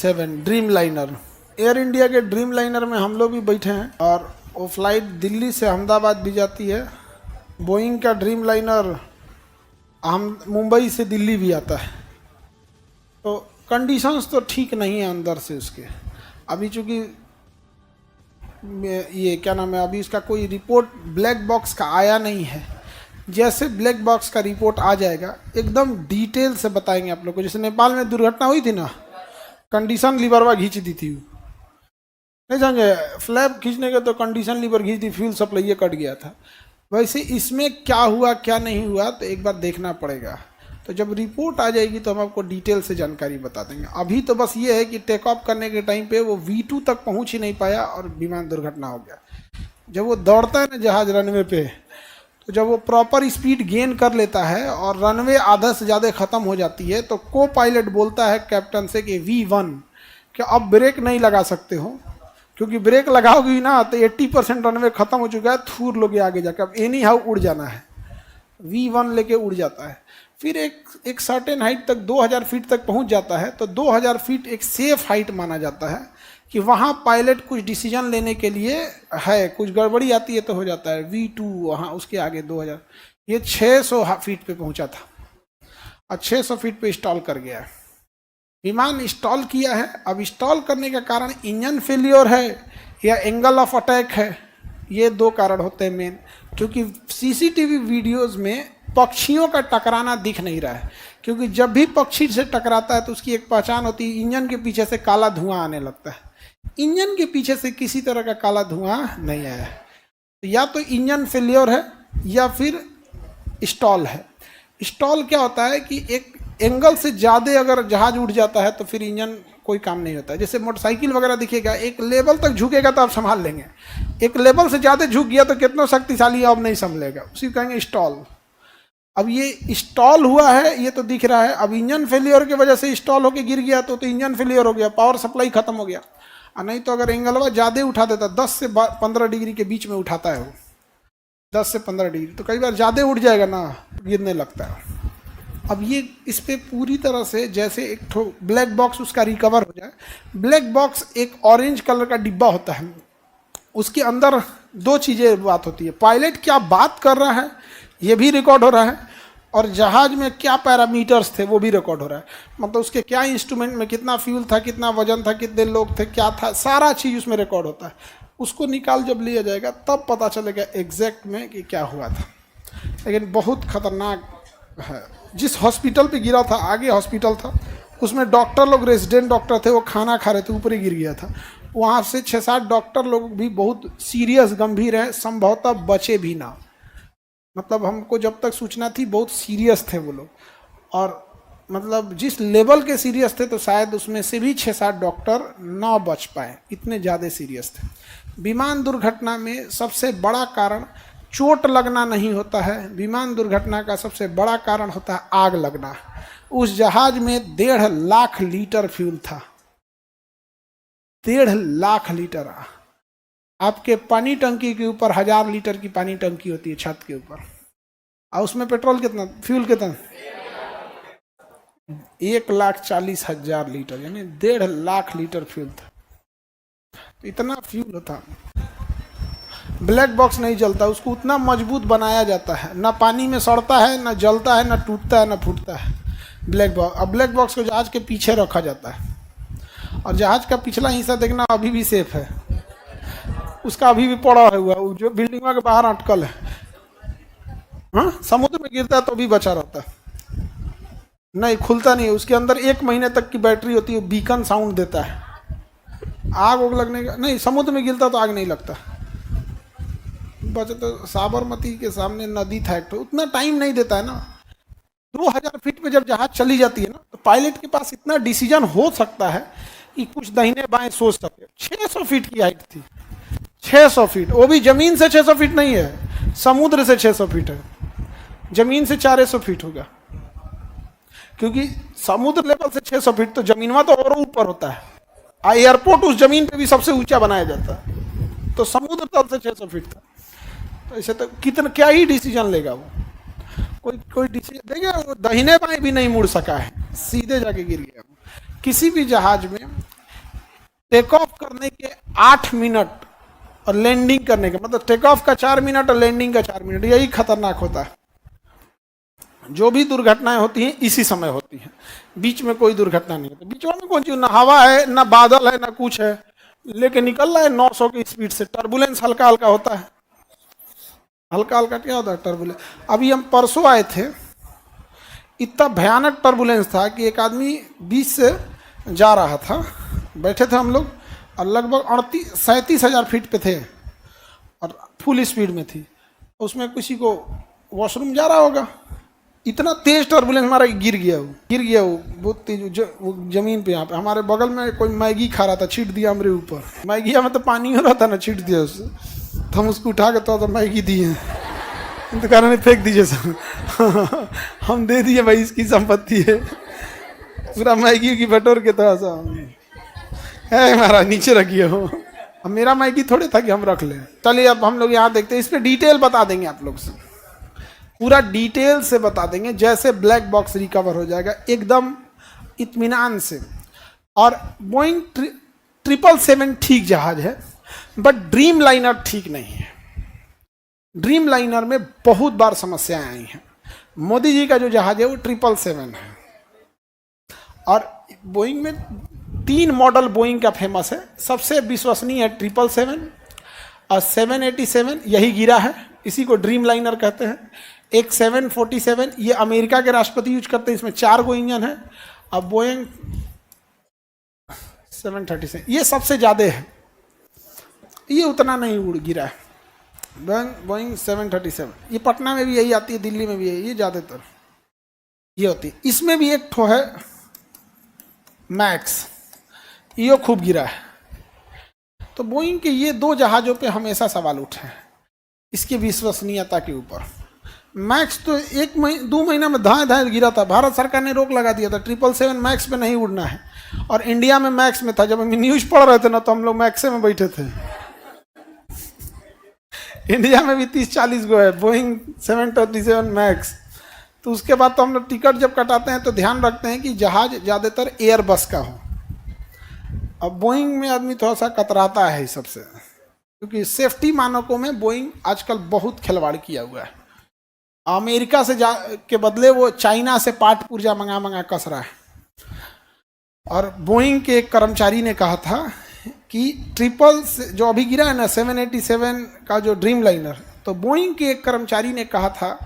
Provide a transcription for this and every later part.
7 dream liner, air India के dream liner में हम लोग भी बैठे हैं और वो फ्लाइट दिल्ली से अहमदाबाद भी जाती है। बोइंग का ड्रीम लाइनर हम मुंबई से दिल्ली भी आता है। तो कंडीशंस तो ठीक नहीं है अंदर से उसके। अभी चूँकि ये क्या नाम है, अभी इसका कोई रिपोर्ट ब्लैक बॉक्स का आया नहीं है। जैसे ब्लैक बॉक्स का रिपोर्ट आ जाएगा एकदम डिटेल से बताएंगे आप लोग को। जैसे नेपाल में दुर्घटना हुई थी ना, कंडीशन लीवरवा खींच दी थी, नहीं समझे, फ्लैप खींचने के तो कंडीशन लीवर खींच दी, फ्यूल सप्लाई ये कट गया था। वैसे इसमें क्या हुआ क्या नहीं हुआ तो एक बार देखना पड़ेगा। तो जब रिपोर्ट आ जाएगी तो हम आपको डिटेल से जानकारी बता देंगे। अभी तो बस ये है कि टेक ऑफ करने के टाइम पे वो V2 तक पहुंच ही नहीं पाया और विमान दुर्घटना हो गया। जब वो दौड़ता है ना जहाज रनवे पे, तो जब वो प्रॉपर स्पीड गेन कर लेता है और रनवे आधा से ज़्यादा ख़त्म हो जाती है तो को पायलट बोलता है कैप्टन से कि V1 कि अब ब्रेक नहीं लगा सकते हो, क्योंकि ब्रेक लगाओगी ना तो 80% रनवे ख़त्म हो चुका है, थूर लोगे आगे जाकर, अब एनी हाउ उड़ जाना है। V1 लेके उड़ जाता है। फिर एक सर्टेन हाइट तक 2000 फीट तक पहुंच जाता है। तो 2000 फीट एक सेफ हाइट माना जाता है कि वहाँ पायलट कुछ डिसीजन लेने के लिए है, कुछ गड़बड़ी आती है तो हो जाता है। V2 वहाँ उसके आगे 2000, ये 600 फीट पे पहुंचा था और 600 फीट पे स्टॉल कर गया है। विमान स्टॉल किया है। अब स्टॉल करने का कारण इंजन फेलियर है या एंगल ऑफ अटैक है, ये दो कारण होते हैं मेन। क्योंकि सीसीटीवी वीडियोस में पक्षियों का टकराना दिख नहीं रहा है, क्योंकि जब भी पक्षी से टकराता है तो उसकी एक पहचान होती है, इंजन के पीछे से काला धुआं आने लगता है। इंजन के पीछे से किसी तरह का काला धुआं नहीं आया है। या तो इंजन फेलियर है या फिर स्टॉल है। स्टॉल क्या होता है कि एक एंगल से ज़्यादा अगर जहाज उड़ जाता है तो फिर इंजन कोई काम नहीं होता है। जैसे मोटरसाइकिल वगैरह दिखेगा, एक लेवल तक झुकेगा तो आप संभाल लेंगे, एक लेवल से ज़्यादा झुक गया तो कितना शक्तिशाली अब नहीं संभलेगा, उसी कहेंगे स्टॉल। अब ये स्टॉल हुआ है, ये तो दिख रहा है। अब इंजन फेलियर की वजह से स्टॉल होकर गिर गया तो इंजन फेलियर हो गया, पावर सप्लाई खत्म हो गया। और नहीं तो अगर एंगलवा ज़्यादा उठा देता, 10 से 15 डिग्री के बीच में उठाता है वो, 10 से 15 डिग्री, तो कई बार ज़्यादा उठ जाएगा ना, गिरने लगता है। अब ये इस पर पूरी तरह से जैसे एक ठो ब्लैक बॉक्स उसका रिकवर हो जाए। ब्लैक बॉक्स एक ऑरेंज कलर का डिब्बा होता है, उसके अंदर दो चीज़ें बात होती है। पायलट क्या बात कर रहा है ये भी रिकॉर्ड हो रहा है, और जहाज में क्या पैरामीटर्स थे वो भी रिकॉर्ड हो रहा है। मतलब उसके क्या इंस्ट्रूमेंट में कितना फ्यूल था, कितना वजन था, कितने लोग थे, क्या था, सारा चीज़ उसमें रिकॉर्ड होता है। उसको निकाल जब लिया जाएगा तब पता चलेगा एग्जैक्ट में कि क्या हुआ था। लेकिन बहुत खतरनाक है। जिस हॉस्पिटल पे गिरा था, आगे हॉस्पिटल था, उसमें डॉक्टर लोग, रेजिडेंट डॉक्टर थे, वो खाना खा रहे थे, ऊपर ही गिर गया था। वहाँ से 6-7 डॉक्टर लोग भी बहुत सीरियस गंभीर हैं, संभवतः बचे भी ना। मतलब हमको जब तक सूचना थी बहुत सीरियस थे वो लोग, और मतलब जिस लेवल के सीरियस थे तो शायद उसमें से भी 6-7 डॉक्टर ना बच पाए, इतने ज़्यादा सीरियस थे। विमान दुर्घटना में सबसे बड़ा कारण चोट लगना नहीं होता है, विमान दुर्घटना का सबसे बड़ा कारण होता है आग लगना। उस जहाज में 1.5 लाख लीटर फ्यूल था, 1.5 लाख लीटर। आपके पानी टंकी के ऊपर 1000 लीटर की पानी टंकी होती है छत के ऊपर, और उसमें पेट्रोल कितना, फ्यूल कितना, 1,40,000 लीटर, यानी 1.5 लाख लीटर फ्यूल था। इतना फ्यूल होता। ब्लैक बॉक्स नहीं जलता, उसको उतना मजबूत बनाया जाता है, ना पानी में सड़ता है, ना जलता है, ना टूटता है, ना फूटता है ब्लैक बॉक्स। अब ब्लैक बॉक्स को जहाज के पीछे रखा जाता है, और जहाज का पिछला हिस्सा देखना अभी भी सेफ है, उसका अभी भी पड़ा हुआ है, जो बिल्डिंग के बाहर अटकल है। हाँ, समुद्र में गिरता है तो भी बचा रहता है, नहीं खुलता नहीं है। उसके अंदर 1 महीने तक की बैटरी होती है, बीकन साउंड देता है। आग उग लगने का नहीं, समुद्र में गिरता तो आग नहीं लगता। बचे तो साबरमती के सामने नदी था एक, तो उतना टाइम नहीं देता है ना। 2000 फीट पे जब जहाज चली जाती है ना, तो पायलट के पास इतना डिसीजन हो सकता है कि कुछ दाहिने बाएं सोच सके। 600 फीट की हाइट थी, 600 फीट, वो भी जमीन से 600 फीट नहीं है, समुद्र से 600 फीट है, जमीन से 400 फीट होगा। क्योंकि समुद्र लेवल से 600 फीट तो जमीनवा तो और ऊपर होता है, एयरपोर्ट उस जमीन पे भी सबसे ऊंचा बनाया जाता है, तो समुद्र तल से 600 फीट था। तो ऐसे तो कितना क्या ही डिसीजन लेगा वो, कोई डिसीजन देगा? वो दाहिने बाएं भी नहीं मुड़ सका है, सीधे जाके गिर गया। किसी भी जहाज में टेक ऑफ करने के 8 मिनट और लैंडिंग करने के, मतलब टेक ऑफ का 4 मिनट और लैंडिंग का 4 मिनट, यही खतरनाक होता है। जो भी दुर्घटनाएं होती हैं इसी समय होती हैं, बीच में कोई दुर्घटना नहीं होती। बीच में कौन चीज, ना हवा है ना बादल है ना कुछ है, लेके निकल रहा है 900 की स्पीड से। टर्बुलेंस हल्का हल्का होता है, हल्का हल्का क्या होता है टर्बुलेंस। अभी हम परसों आए थे, इतना भयानक टर्बुलेंस था कि एक आदमी बीच से जा रहा था, बैठे थे हम लोग, और लगभग 37 हजार फीट पे थे और फुल स्पीड में थी। उसमें किसी को वॉशरूम जा रहा होगा, इतना तेज टर्बुलेंस मारा कि गिर गया वो बहुत तेज वो जमीन पे। यहाँ पे हमारे बगल में कोई मैगी खा रहा था, छीट दिया हमारे ऊपर। मैगी में तो पानी हो रहा था ना, छीट दिया उससे, तो हम उसको उठा के तो मैगी दिए, दुकान में फेंक दीजिए सर। हम दे दिए भाई, इसकी संपत्ति है। पूरा मैगी की बटोर के थोड़ा सा है हमारा, नीचे रखिए हो। अब मेरा मैगी थोड़े था कि हम रख लें। चलिए अब हम लोग यहाँ देखते हैं, इस पर डिटेल बता देंगे आप लोग से, पूरा डिटेल से बता देंगे, जैसे ब्लैक बॉक्स रिकवर हो जाएगा एकदम इत्मीनान से। और बोइंग 777 ठीक जहाज है, बट ड्रीम लाइनर ठीक नहीं है। ड्रीम लाइनर में बहुत बार समस्याएं आई हैं। मोदी जी का जो जहाज है वो 777 है, और बोइंग में 3 मॉडल बोइंग का फेमस है। सबसे विश्वसनीय है 777 और 787, यही गिरा है, इसी को ड्रीम लाइनर कहते हैं। एक 747, ये अमेरिका के राष्ट्रपति यूज करते हैं, इसमें 4 गो इंजन है। अब बोइंग 737 ये सबसे ज़्यादा है, ये उतना नहीं उड़ गिरा है। बोइंग 737 ये पटना में भी यही आती है, दिल्ली में भी यही, ये ज़्यादातर ये होती है। इसमें भी एक ठो है मैक्स, ये खूब गिरा है। तो बोइंग के ये 2 जहाज़ों पे हमेशा सवाल उठे हैं, इसकी विश्वसनीयता के ऊपर। मैक्स तो 2 महीना में धाए गिरा था, भारत सरकार ने रोक लगा दिया था, 777 मैक्स पे नहीं उड़ना है। और इंडिया में मैक्स में था, जब हम न्यूज़ पढ़ रहे थे ना, तो हम लोग मैक्से में बैठे थे। इंडिया में भी 30-40 गो है बोइंग 737 मैक्स। तो उसके बाद तो हम लोग टिकट जब कटाते हैं तो ध्यान रखते हैं कि जहाज ज़्यादातर एयर बस का हो। अब बोइंग में आदमी थोड़ा सा कतराता है इस सबसे, क्योंकि सेफ्टी मानकों में बोइंग आजकल बहुत खिलवाड़ किया हुआ है। अमेरिका से के बदले वो चाइना से पार्ट पुर्जा मंगा कस रहा है। और बोइंग के एक कर्मचारी ने कहा था कि जो अभी गिरा है ना 787 का जो ड्रीम लाइनर, तो बोइंग के एक कर्मचारी ने कहा था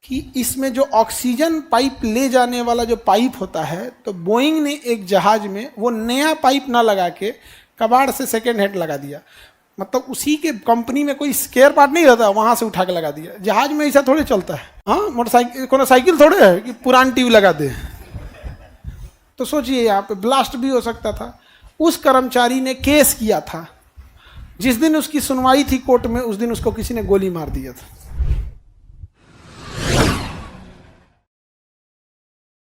कि इसमें जो ऑक्सीजन पाइप ले जाने वाला जो पाइप होता है, तो बोइंग ने एक जहाज में वो नया पाइप ना लगा के कबाड़ से सेकेंड हैंड लगा दिया। मतलब उसी के कंपनी में कोई स्केयर पार्ट नहीं रहता, वहां से उठा के लगा दिया। जहाज में ऐसा थोड़े चलता है। हाँ, मोटरसाइकिल को साइकिल थोड़े है कि पुरान ट्यूब लगा दे। तो सोचिए यहाँ पे ब्लास्ट भी हो सकता था। उस कर्मचारी ने केस किया था, जिस दिन उसकी सुनवाई थी कोर्ट में, उस दिन उसको किसी ने गोली मार दिया था।